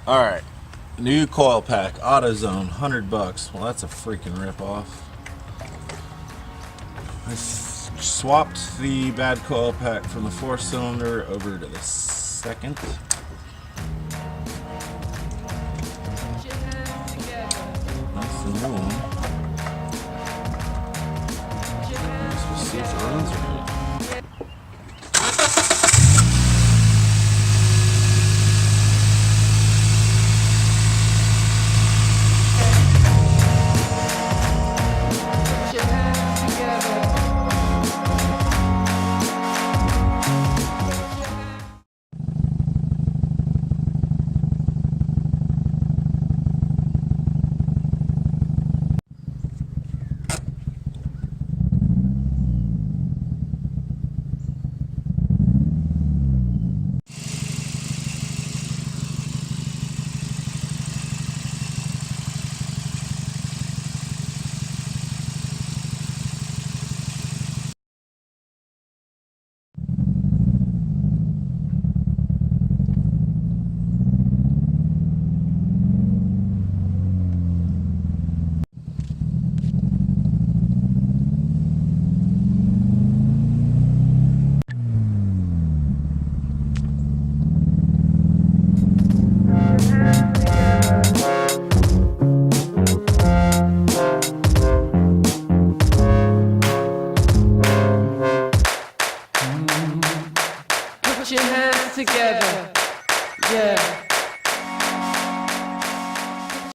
Alright. New coil pack, AutoZone, $100. Well, that's a freaking ripoff. I swapped the bad coil pack from the 4-cylinder over to the second.